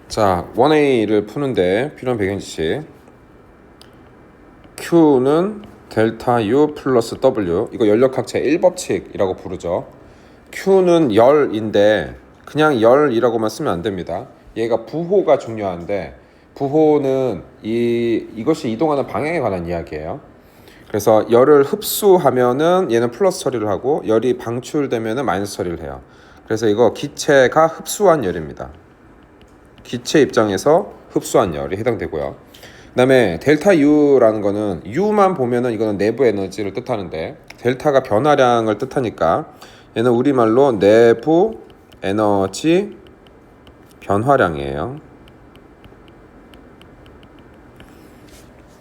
자, 1A를 푸는데 필요한 배경 지식. Q는 델타 U 플러스 W. 이거 연력학체 1법칙이라고 부르죠. Q는 열인데 그냥 열이라고만 쓰면 안 됩니다. 얘가 부호가 중요한데 부호는 이것이 이동하는 방향에 관한 이야기예요. 그래서 열을 흡수하면은 얘는 플러스 처리를 하고 열이 방출되면은 마이너스 처리를 해요. 그래서 이거 기체가 흡수한 열입니다. 기체 입장에서 흡수한 열이 해당되고요. 그다음에 델타 U라는 거는 U만 보면은 이거는 내부 에너지를 뜻하는데 델타가 변화량을 뜻하니까 얘는 우리말로 내부 에너지 변화량이에요.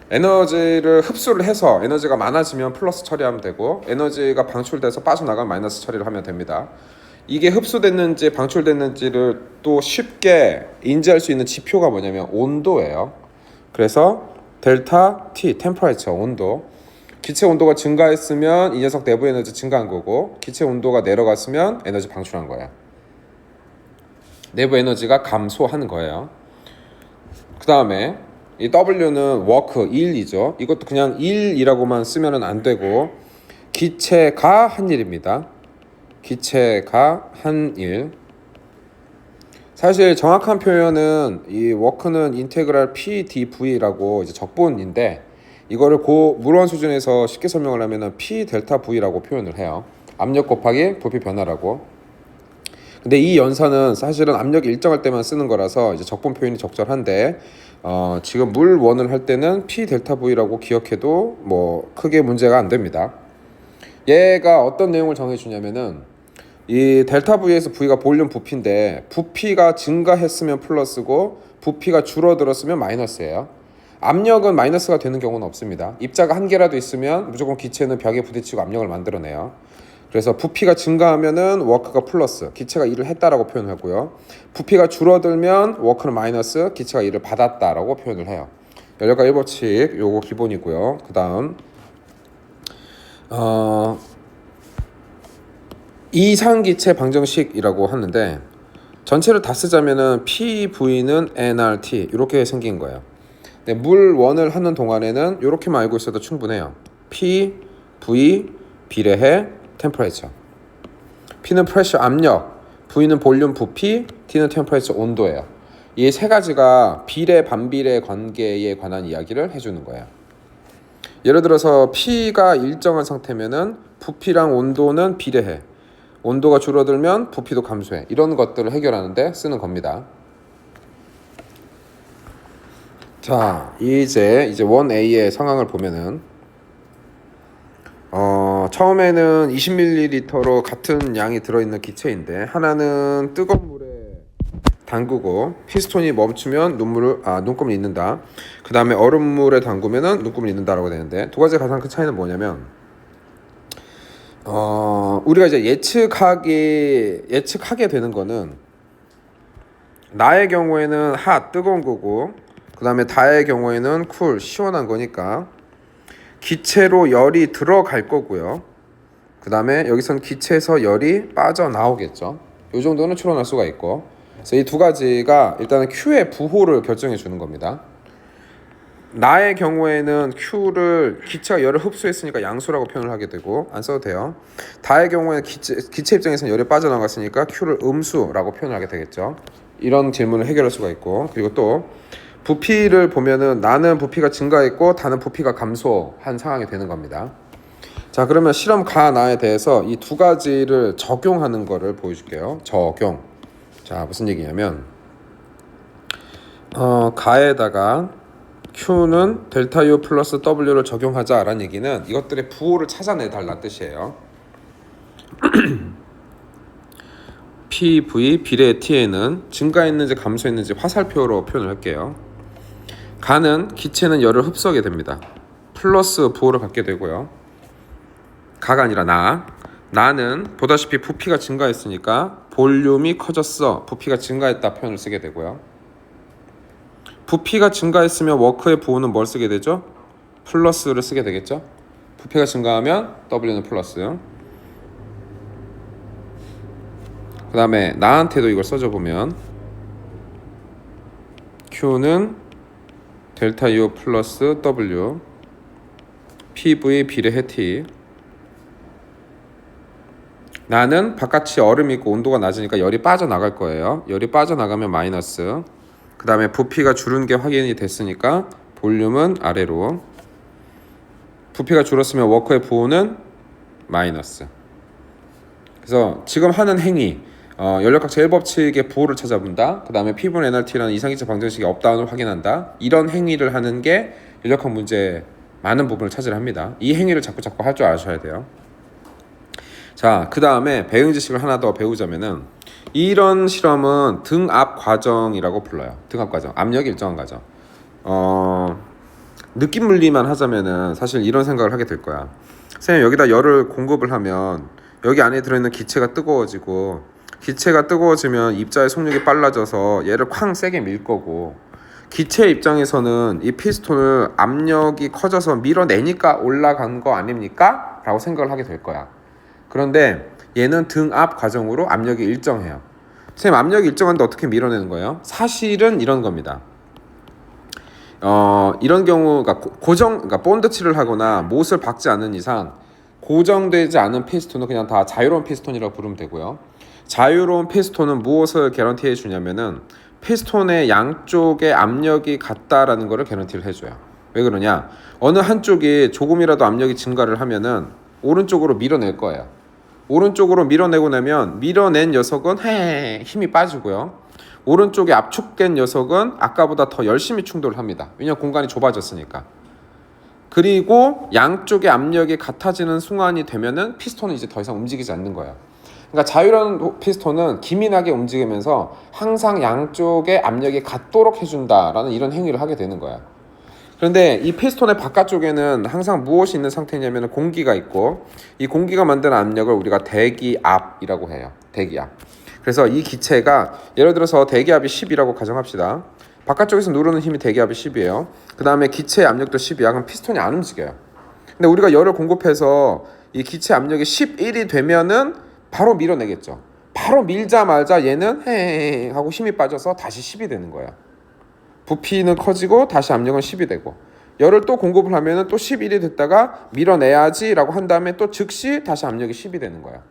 에너지를 흡수를 해서 에너지가 많아지면 플러스 처리하면 되고 에너지가 방출돼서 빠져나가면 마이너스 처리를 하면 됩니다. 이게 흡수됐는지 방출됐는지를 또 쉽게 인지할 수 있는 지표가 뭐냐면 온도예요. 그래서 델타 T, 템퍼레처, 온도. 기체 온도가 증가했으면 이 녀석 내부 에너지 증가한 거고 기체 온도가 내려갔으면 에너지 방출한 거예요. 내부 에너지가 감소하는 거예요. 그 다음에 이 W는 워크, 일이죠. 이것도 그냥 일이라고만 쓰면 안 되고 기체가 한 일입니다. 기체가 한 일. 사실 정확한 표현은 이 워크는 인테그랄 PdV라고 이제 적분인데 이거를 물원 수준에서 쉽게 설명을 하면은 P 델타 V라고 표현을 해요. 압력 곱하기 부피 변화라고. 근데 이 연산은 사실은 압력이 일정할 때만 쓰는 거라서 이제 적분 표현이 적절한데 지금 물 원을 할 때는 P 델타 V라고 기억해도 뭐 크게 문제가 안 됩니다. 얘가 어떤 내용을 정해주냐면은 이 델타 V에서 V가 볼륨 부피인데 부피가 증가했으면 플러스고 부피가 줄어들었으면 마이너스예요. 압력은 마이너스가 되는 경우는 없습니다. 입자가 한 개라도 있으면 무조건 기체는 벽에 부딪히고 압력을 만들어내요. 그래서 부피가 증가하면은 워크가 플러스, 기체가 일을 했다라고 표현하고요. 부피가 줄어들면 워크는 마이너스, 기체가 일을 받았다라고 표현을 해요. 연력과 1법칙 요거 기본이고요. 그 다음 이상기체 방정식이라고 하는데 전체를 다 쓰자면은 PV는 nRT 이렇게 생긴 거예요. 근데 물 원을 하는 동안에는 이렇게만 알고 있어도 충분해요. P, V 비례해 템퍼레처. P는 프레셔 압력, V는 볼륨 부피, T는 템퍼레처 온도예요. 이 세 가지가 비례 반비례 관계에 관한 이야기를 해주는 거예요. 예를 들어서 P가 일정한 상태면은 부피랑 온도는 비례해. 온도가 줄어들면 부피도 감소해. 이런 것들을 해결하는데 쓰는 겁니다. 자, 이제 1A의 상황을 보면은 처음에는 20ml로 같은 양이 들어있는 기체인데 하나는 뜨거운 물에 담그고 피스톤이 멈추면 눈금을 잊는다. 그 다음에 얼음물에 담그면은 눈금을 잊는다라고 되는데 두 가지 가장 큰 차이는 뭐냐면 우리가 이제 예측하게 되는 거는 나의 경우에는 뜨거운 거고 그 다음에 다의 경우에는 시원한 거니까 기체로 열이 들어갈 거고요. 그 다음에 여기선 기체에서 열이 빠져나오겠죠. 이 정도는 추론할 수가 있고 그래서 이 두 가지가 일단은 Q의 부호를 결정해 주는 겁니다. 나의 경우에는 Q를 기체가 열을 흡수했으니까 양수라고 표현을 하게 되고 안 써도 돼요. 다의 경우에는 기체 입장에서는 열이 빠져나갔으니까 Q를 음수라고 표현하게 되겠죠. 이런 질문을 해결할 수가 있고 그리고 또 부피를 보면은 나는 부피가 증가했고 다는 부피가 감소한 상황이 되는 겁니다. 자, 그러면 실험 나에 대해서 이 두 가지를 적용하는 거를 보여줄게요. 적용. 자, 무슨 얘기냐면 가에다가 Q는 델타 U 플러스 W를 적용하자라는 얘기는 이것들의 부호를 찾아내달라는 뜻이에요. PV 비례 T에는 증가했는지 감소했는지 화살표로 표현을 할게요. 가는 기체는 열을 흡수하게 됩니다. 플러스 부호를 갖게 되고요. 가가 아니라 나는 보다시피 부피가 증가했으니까 볼륨이 커졌어. 부피가 증가했다 표현을 쓰게 되고요. 부피가 증가했으면 워크의 부호는 뭘 쓰게 되죠? 플러스를 쓰게 되겠죠? 부피가 증가하면 W는 플러스. 그 다음에 나한테도 이걸 써줘 보면 Q는 델타 U 플러스 W PV 비례해 T. 나는 바깥이 얼음이 있고 온도가 낮으니까 열이 빠져나갈 거예요. 열이 빠져나가면 마이너스. 그 다음에 부피가 줄은 게 확인이 됐으니까 볼륨은 아래로. 부피가 줄었으면 워크의 부호는 마이너스. 그래서 지금 하는 행위, 연력학적 1법칙의 부호를 찾아본다. 그 다음에 P분 NRT라는 이상기체 방정식의 업다운을 확인한다. 이런 행위를 하는 게 연력학 문제 많은 부분을 차지합니다. 이 행위를 자꾸 할 줄 아셔야 돼요. 자, 그 다음에 배응 지식을 하나 더 배우자면은 이런 실험은 등압 과정이라고 불러요. 등압 과정, 압력이 일정한 과정. 느낌 물리만 하자면은 사실 이런 생각을 하게 될 거야. 선생님, 여기다 열을 공급을 하면 여기 안에 들어있는 기체가 뜨거워지고, 기체가 뜨거워지면 입자의 속력이 빨라져서 얘를 쾅 세게 밀 거고, 기체 입장에서는 이 피스톤을 압력이 커져서 밀어내니까 올라간 거 아닙니까? 라고 생각을 하게 될 거야. 그런데 얘는 등압 과정으로 압력이 일정해요. 선생님, 압력이 일정한데 어떻게 밀어내는 거예요? 사실은 이런 겁니다. 이런 경우가 그러니까 본드칠을 하거나 못을 박지 않는 이상 고정되지 않은 피스톤은 그냥 다 자유로운 피스톤이라고 부르면 되고요. 자유로운 피스톤은 무엇을 개런티해 주냐면은 피스톤의 양쪽의 압력이 같다라는 것을 개런티를 해줘요. 왜 그러냐? 어느 한쪽이 조금이라도 압력이 증가를 하면은 오른쪽으로 밀어낼 거예요. 오른쪽으로 밀어내고 나면 밀어낸 녀석은 힘이 빠지고요. 오른쪽에 압축된 녀석은 아까보다 더 열심히 충돌을 합니다. 왜냐하면 공간이 좁아졌으니까. 그리고 양쪽의 압력이 같아지는 순간이 되면은 피스톤은 이제 더 이상 움직이지 않는 거예요. 그러니까 자유로운 피스톤은 기민하게 움직이면서 항상 양쪽의 압력이 같도록 해준다라는 이런 행위를 하게 되는 거야. 그런데 이 피스톤의 바깥쪽에는 항상 무엇이 있는 상태냐면 공기가 있고, 이 공기가 만드는 압력을 우리가 대기압이라고 해요. 대기압. 그래서 이 기체가 예를 들어서 대기압이 10이라고 가정합시다. 바깥쪽에서 누르는 힘이 대기압이 10이에요. 그 다음에 기체의 압력도 10이야. 그럼 피스톤이 안 움직여요. 근데 우리가 열을 공급해서 이 기체 압력이 11이 되면은 바로 밀어내겠죠. 바로 밀자마자 얘는 헤 하고 힘이 빠져서 다시 10이 되는 거예요. 부피는 커지고 다시 압력은 10이 되고, 열을 또 공급을 하면은 또 11이 됐다가 밀어내야지 라고 한 다음에 또 즉시 다시 압력이 10이 되는 거예요.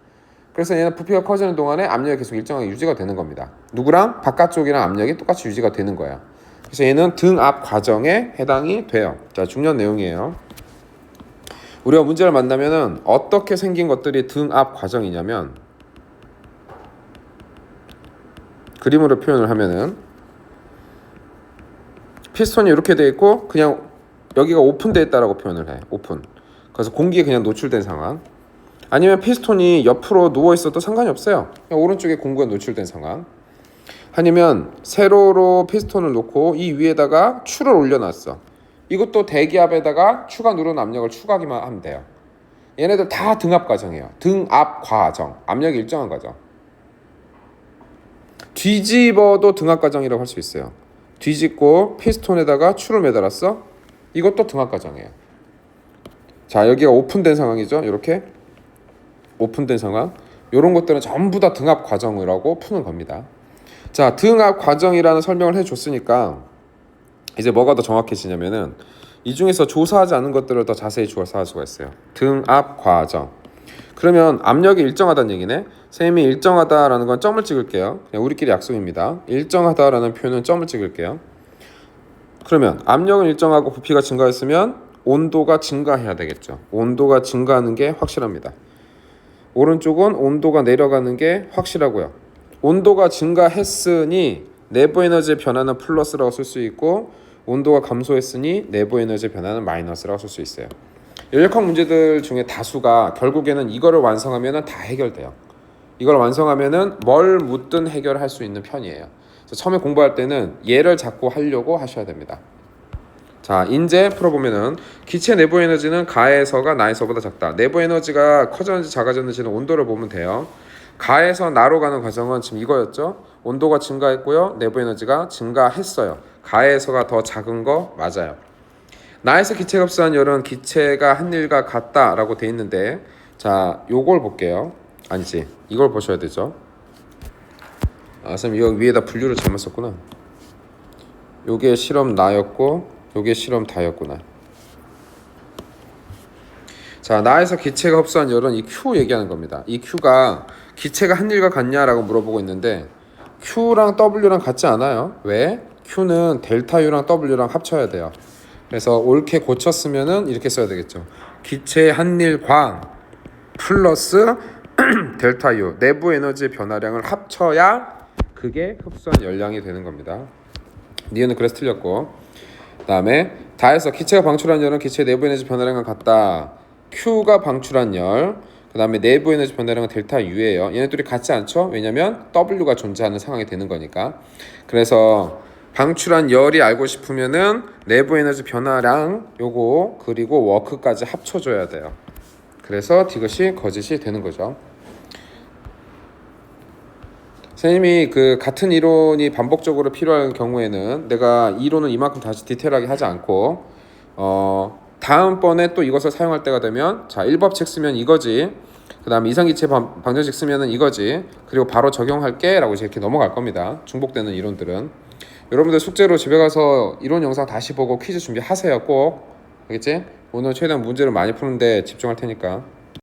그래서 얘는 부피가 커지는 동안에 압력이 계속 일정하게 유지가 되는 겁니다. 누구랑? 바깥쪽이랑 압력이 똑같이 유지가 되는 거예요. 그래서 얘는 등압 과정에 해당이 돼요. 자, 중요한 내용이에요. 우리가 문제를 만나면은 어떻게 생긴 것들이 등압 과정이냐면, 그림으로 표현을 하면은 피스톤이 이렇게 돼 있고 그냥 여기가 오픈되어 있다라고 표현을 해. 오픈. 그래서 공기에 그냥 노출된 상황. 아니면 피스톤이 옆으로 누워 있어도 상관이 없어요. 그냥 오른쪽에 공기에 노출된 상황. 아니면 세로로 피스톤을 놓고 이 위에다가 추를 올려놨어. 이것도 대기압에다가 추가 누르는 압력을 추가하기만 하면 돼요. 얘네들 다 등압 과정이에요. 등압 과정. 압력이 일정한 과정. 뒤집어도 등압 과정이라고 할 수 있어요. 뒤집고 피스톤에다가 추를 매달았어. 이것도 등압 과정이에요. 자, 여기가 오픈된 상황이죠. 이렇게 오픈된 상황. 이런 것들은 전부 다 등압 과정이라고 푸는 겁니다. 자, 등압 과정이라는 설명을 해줬으니까 이제 뭐가 더 정확해지냐면은 이 중에서 조사하지 않은 것들을 더 자세히 조사할 수가 있어요. 등압 과정. 그러면 압력이 일정하다는 얘기네. 선생님이 일정하다라는 건 점을 찍을게요. 그냥 우리끼리 약속입니다. 일정하다라는 표현은 점을 찍을게요. 그러면 압력은 일정하고 부피가 증가했으면 온도가 증가해야 되겠죠. 온도가 증가하는 게 확실합니다. 오른쪽은 온도가 내려가는 게 확실하고요. 온도가 증가했으니 내부 에너지의 변화는 플러스라고 쓸 수 있고, 온도가 감소했으니 내부 에너지의 변화는 마이너스라고 쓸 수 있어요. 연력학 문제들 중에 다수가 결국에는 이거를 완성하면 다 해결돼요. 이걸 완성하면은 뭘 묻든 해결할 수 있는 편이에요. 그래서 처음에 공부할 때는 얘를 자꾸 하려고 하셔야 됩니다. 자, 인제 풀어보면은 기체 내부 에너지는 가에서가 나에서보다 작다. 내부 에너지가 커졌는지 작아졌는지는 온도를 보면 돼요. 가에서 나로 가는 과정은 지금 이거였죠. 온도가 증가했고요. 내부 에너지가 증가했어요. 가에서가 더 작은 거 맞아요. 나에서 기체가 흡수한 열은 기체가 한 일과 같다라고 돼 있는데, 자, 요걸 볼게요. 아니지, 이걸 보셔야 되죠. 아, 선생님 이거 위에다 분류를 잘못 썼구나. 요게 실험 나였고 요게 실험 다였구나. 자, 나에서 기체가 흡수한 열은 이 Q 얘기하는 겁니다. 이 Q가 기체가 한 일과 같냐라고 물어보고 있는데 Q랑 W랑 같지 않아요. 왜? Q는 델타 U랑 W랑 합쳐야 돼요. 그래서 옳게 고쳤으면은 이렇게 써야 되겠죠. 기체 한일광 플러스 델타 U 내부 에너지 변화량을 합쳐야 그게 흡수한 열량이 되는 겁니다. 니은은 그래서 틀렸고, 그 다음에 다해서 기체가 방출한 열은 기체 내부 에너지 변화량과 같다. Q가 방출한 열, 그 다음에 내부 에너지 변화량은 델타 U예요. 얘네들이 같지 않죠? 왜냐면 W가 존재하는 상황이 되는 거니까. 그래서 방출한 열이 알고 싶으면은 내부 에너지 변화량 요거 그리고 워크까지 합쳐줘야 돼요. 그래서 이것이 거짓이 되는 거죠. 선생님이 그 같은 이론이 반복적으로 필요한 경우에는 내가 이론은 이만큼 다시 디테일하게 하지 않고 다음번에 또 이것을 사용할 때가 되면 자 1법칙 쓰면 이거지, 그 다음에 이상기체 방정식 쓰면은 이거지, 그리고 바로 적용할게 라고 이렇게 넘어갈 겁니다. 중복되는 이론들은. 여러분들 숙제로 집에 가서 이론 영상 다시 보고 퀴즈 준비하세요. 꼭. 알겠지? 오늘 최대한 문제를 많이 푸는데 집중할 테니까.